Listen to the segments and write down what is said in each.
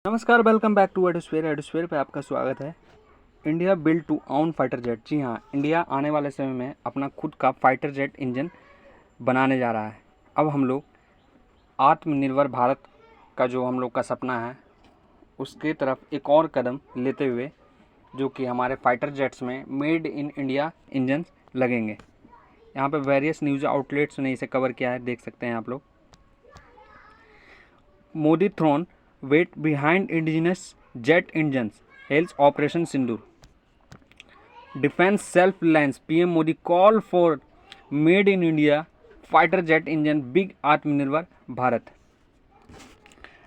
नमस्कार, welcome back to Adosphere. Adosphere पे आपका स्वागत है। India build to own fighter jet. जी हाँ, इंडिया आने वाले समय में अपना खुद का फाइटर जेट इंजन बनाने जा रहा है। अब हम लोग आत्मनिर्भर भारत का जो हम लोग का सपना है उसके तरफ एक और कदम लेते हुए जो कि हमारे फाइटर जेट्स में मेड इन इंडिया इंजन लगेंगे। यहाँ पे वेरियस न्यूज़ आउटलेट्स ने इसे कवर किया है, देख सकते हैं आप लोग। Modi thrown weight behind indigenous jet engines hails operation Sindoor. Defence self reliance PM Modi call for made in India fighter jet engine big Atmanirbhar Bharat.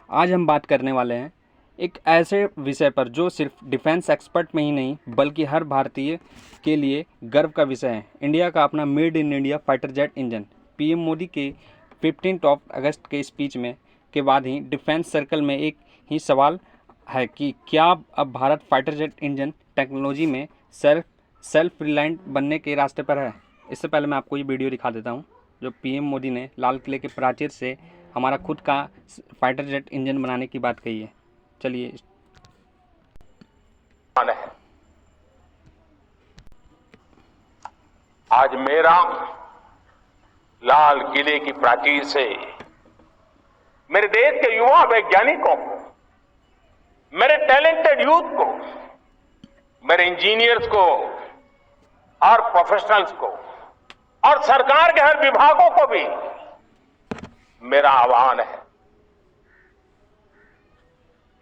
आज हम बात करने वाले हैं एक ऐसे विषय पर जो सिर्फ डिफेंस एक्सपर्ट में ही नहीं बल्कि हर भारतीय के लिए गर्व का विषय है। इंडिया का अपना made in India fighter jet engine. PM Modi के 15 अगस्त के स्पीच में के बाद ही डिफेंस सर्कल में एक ही सवाल है कि क्या अब Bharat fighter jet engine technology में सेल्फ रिलायंट बनने के रास्ते पर है। इससे पहले मैं आपको ये वीडियो दिखा देता हूँ जो पीएम मोदी ने लाल किले के प्राचीर से हमारा खुद का फाइटर जेट इंजन बनाने की बात कही है। चलिए। आज मेरा लाल किले की प्राचीर से मेरे देश के युवा वैज्ञानिकों को, मेरे टैलेंटेड यूथ को, मेरे इंजीनियर्स को और प्रोफेशनल्स को और सरकार के हर विभागों को भी मेरा आह्वान है,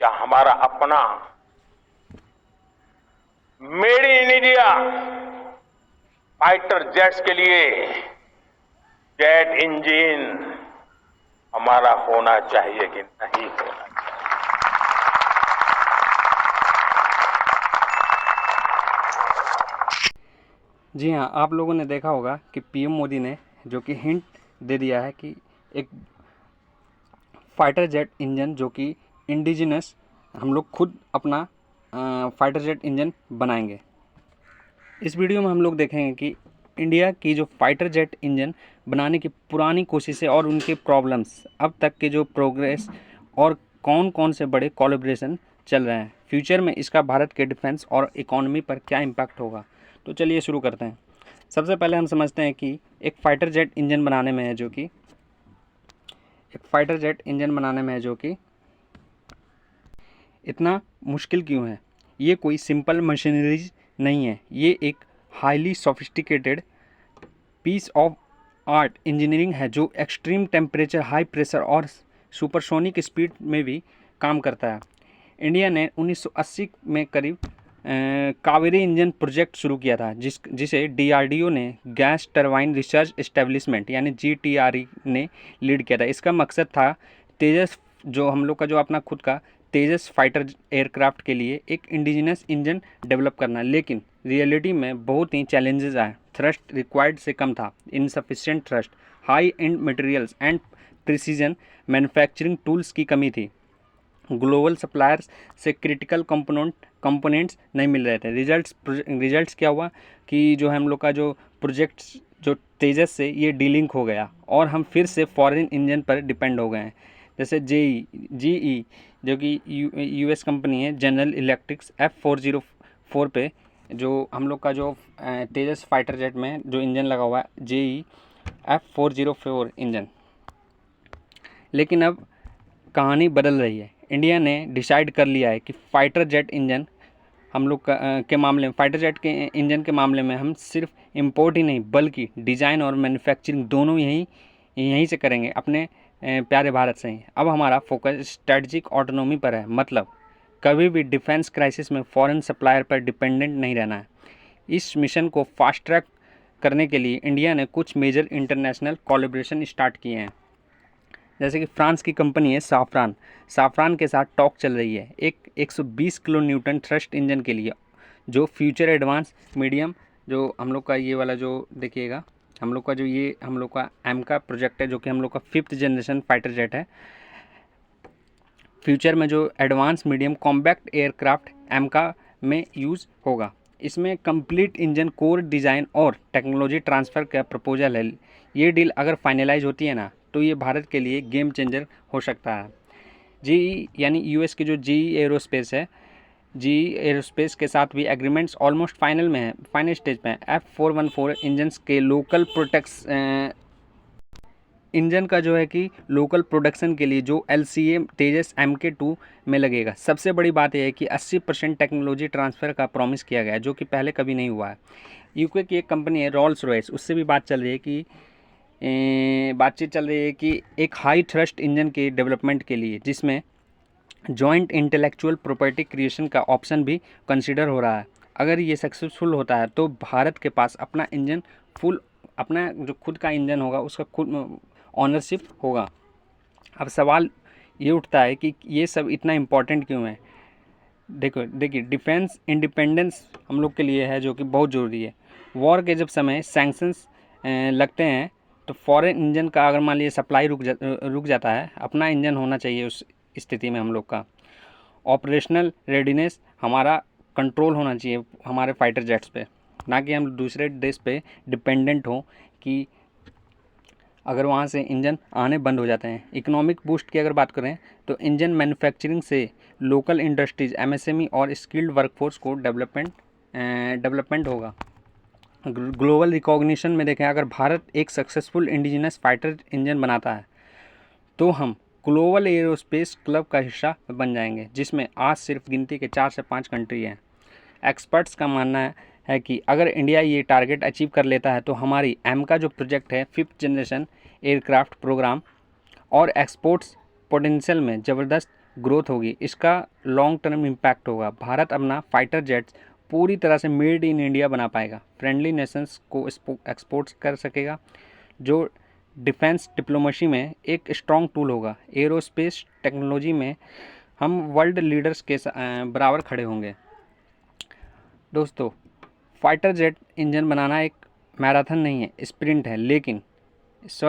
क्या हमारा अपना made in India fighter jets के लिए जेट इंजन हमारा होना चाहिए कि नहीं होना चाहिए। जी हाँ, आप लोगों ने देखा होगा कि पीएम मोदी ने जो कि हिंट दे दिया है कि एक फाइटर जेट इंजन जो कि इंडिजिनस हम लोग खुद अपना फाइटर जेट इंजन बनाएंगे। इस वीडियो में हम लोग देखेंगे कि इंडिया की जो फाइटर जेट इंजन बनाने की पुरानी कोशिशें और उनके प्रॉब्लम्स, अब तक के जो प्रोग्रेस और कौन कौन से बड़े कोलैबोरेशन चल रहे हैं, फ्यूचर में इसका भारत के डिफेंस और इकोनॉमी पर क्या इम्पैक्ट होगा। तो चलिए शुरू करते हैं। सबसे पहले हम समझते हैं कि एक फाइटर जेट इंजन बनाने में है जो कि इतना मुश्किल क्यों है। ये कोई सिंपल मशीनरीज नहीं है, ये एक highly sophisticated piece of art engineering है जो एक्सट्रीम टेम्परेचर, हाई प्रेशर और सुपरसोनिक स्पीड में भी काम करता है। इंडिया ने 1980 में करीब कावेरी इंजन प्रोजेक्ट शुरू किया था जिसे डीआरडीओ ने गैस टरबाइन रिसर्च एस्टेब्लिशमेंट यानी जीटीआरई ने लीड किया था। इसका मकसद था तेजस, जो हम लोग का जो अपना खुद का तेजस फाइटर एयरक्राफ्ट के लिए एक इंडिजिनस इंजन डेवलप करना, लेकिन रियलिटी में बहुत ही चैलेंजेस आए। थ्रस्ट रिक्वायर्ड से कम था, insufficient thrust, high and materials and precision manufacturing tools की कमी थी, ग्लोबल सप्लायर्स से क्रिटिकल कंपोनेंट्स नहीं मिल रहे थे। रिजल्ट्स क्या हुआ कि जो हम लोग का जो प्रोजेक्ट जो तेजस से ये डीलिंक हो गया और हम फिर से फॉरेन इंजन पर डिपेंड हो गए हैं। जैसे जीई जो कि यूएस कंपनी है, जनरल इलेक्ट्रिक्स F404 पे जो हम लोग का जो तेजस फाइटर जेट में जो इंजन लगा हुआ है जेई F404 इंजन। लेकिन अब कहानी बदल रही है। इंडिया ने डिसाइड कर लिया है कि फाइटर जेट इंजन हम लोग के मामले में, फाइटर जेट के इंजन के मामले में हम सिर्फ इंपोर्ट ही नहीं बल्कि डिज़ाइन और मैन्युफैक्चरिंग दोनों यहीं से करेंगे, अपने प्यारे भारत से ही। अब हमारा फोकस स्ट्रेटजिक ऑटोनॉमी पर है, मतलब कभी भी डिफेंस क्राइसिस में फॉरेन सप्लायर पर डिपेंडेंट नहीं रहना है। इस मिशन को फास्ट ट्रैक करने के लिए इंडिया ने कुछ मेजर इंटरनेशनल कोलैबोरेशन स्टार्ट किए हैं। जैसे कि फ्रांस की कंपनी है साफ्रान के साथ टॉक चल रही है एक 120 किलो न्यूटन थ्रस्ट इंजन के लिए, जो फ्यूचर एडवांस मीडियम, जो हम लोग का ये वाला जो देखिएगा हम लोग का एमका प्रोजेक्ट है जो कि हम लोग का 5th जनरेशन फाइटर जेट है। फ्यूचर में जो एडवांस मीडियम कॉम्पैक्ट एयरक्राफ्ट एमका में यूज़ होगा। इसमें कंप्लीट इंजन कोर डिज़ाइन और टेक्नोलॉजी ट्रांसफ़र का प्रपोजल है। ये डील अगर फाइनलाइज होती है ना तो ये भारत के लिए गेम चेंजर हो सकता है। जी यानी यूएस की जो जी एरोस्पेस है, जी एरोस्पेस के साथ भी एग्रीमेंट्स ऑलमोस्ट फाइनल में है, फाइनल स्टेज पे है। F414 इंजन्स के लोकल इंजन का जो है कि लोकल प्रोडक्शन के लिए जो LCA तेजस MK2 में लगेगा। सबसे बड़ी बात यह है कि 80% टेक्नोलॉजी ट्रांसफ़र का प्रॉमिस किया गया है, जो कि पहले कभी नहीं हुआ है। यूके की एक कंपनी है रोल्स रॉयस, उससे भी बातचीत चल रही है कि एक हाई थ्रस्ट इंजन के डेवलपमेंट के लिए, जिसमें जॉइंट इंटेलेक्चुअल प्रॉपर्टी क्रिएशन का ऑप्शन भी कंसिडर हो रहा है। अगर ये सक्सेसफुल होता है तो भारत के पास अपना इंजन अपना जो खुद का इंजन होगा उसका खुद ऑनरशिप होगा। अब सवाल ये उठता है कि ये सब इतना इम्पोर्टेंट क्यों है। देखिए डिफेंस इंडिपेंडेंस हम लोग के लिए है, जो कि बहुत ज़रूरी है। वॉर के जब समय सैंक्शंस लगते हैं तो फॉरेन इंजन का अगर मान लीजिए सप्लाई रुक जाता है, अपना इंजन होना चाहिए उस स्थिति में हम लोग का। ऑपरेशनल रेडीनेस हमारा कंट्रोल होना चाहिए हमारे फाइटर जेट्स पे, ना कि हम दूसरे देश पे डिपेंडेंट हों कि अगर वहाँ से इंजन आने बंद हो जाते हैं। इकोनॉमिक बूस्ट की अगर बात करें तो इंजन मैन्युफैक्चरिंग से लोकल इंडस्ट्रीज, MSME और स्किल्ड वर्कफोर्स को डेवलपमेंट होगा। ग्लोबल रिकॉग्निशन में देखें, अगर भारत एक सक्सेसफुल इंडिजिनस फाइटर इंजन बनाता है तो हम ग्लोबल एरोस्पेस क्लब का हिस्सा बन जाएंगे, जिसमें आज सिर्फ गिनती के 4 से 5 कंट्री हैं। एक्सपर्ट्स का मानना है कि अगर इंडिया ये टारगेट अचीव कर लेता है तो हमारी का जो प्रोजेक्ट है 5th जनरेशन एयरक्राफ्ट प्रोग्राम और एक्सपोर्ट्स पोटेंशियल में ज़बरदस्त ग्रोथ होगी। इसका लॉन्ग टर्म इम्पैक्ट होगा। भारत अपना फाइटर जेट्स पूरी तरह से मेड इन इंडिया बना पाएगा, फ्रेंडली नेशंस को एक्सपोर्ट्स कर सकेगा, जो डिफेंस डिप्लोमेसी में एक स्ट्रॉन्ग टूल होगा। एरोस्पेस टेक्नोलॉजी में हम वर्ल्ड लीडर्स के बराबर खड़े होंगे। दोस्तों, फाइटर जेट इंजन बनाना एक मैराथन नहीं है, स्प्रिंट है,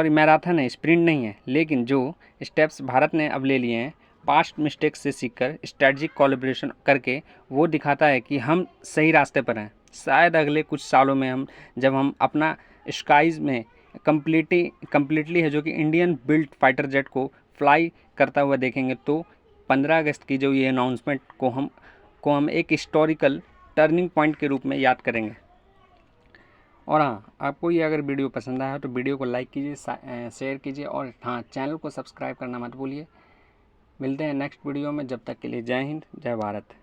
मैराथन है, स्प्रिंट नहीं है। लेकिन जो स्टेप्स भारत ने अब ले लिए हैं, पास्ट मिस्टेक्स से सीखकर स्ट्रेटजिक कोलैबोरेशन करके, वो दिखाता है कि हम सही रास्ते पर हैं। शायद अगले कुछ सालों में जब हम अपना स्काइज़ में कम्प्लीटली है जो कि इंडियन बिल्ट फाइटर जेट को फ्लाई करता हुआ देखेंगे, तो 15 अगस्त की जो ये अनाउंसमेंट को हम एक हिस्टोरिकल टर्निंग पॉइंट के रूप में याद करेंगे। और हाँ, आपको ये अगर वीडियो पसंद आया तो वीडियो को लाइक कीजिए, शेयर कीजिए, और हाँ, चैनल को सब्सक्राइब करना मत भूलिए। मिलते हैं नेक्स्ट वीडियो में, जब तक के लिए जय हिंद, जय भारत।